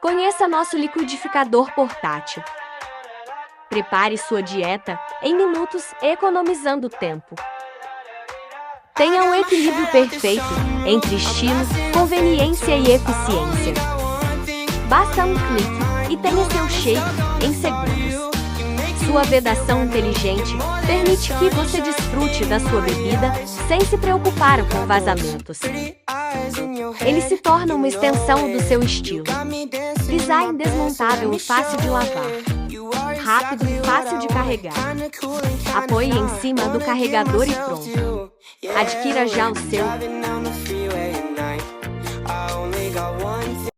Conheça nosso liquidificador portátil. Prepare sua dieta em minutos, economizando tempo. Tenha um equilíbrio perfeito entre estilo, conveniência e eficiência. Basta um clique e tenha seu shake em segundos. Sua vedação inteligente permite que você desfrute da sua bebida sem se preocupar com vazamentos. Ele se torna uma extensão do seu estilo. Design desmontável e fácil de lavar. Rápido e fácil de carregar. Apoie em cima do carregador e pronto. Adquira já o seu.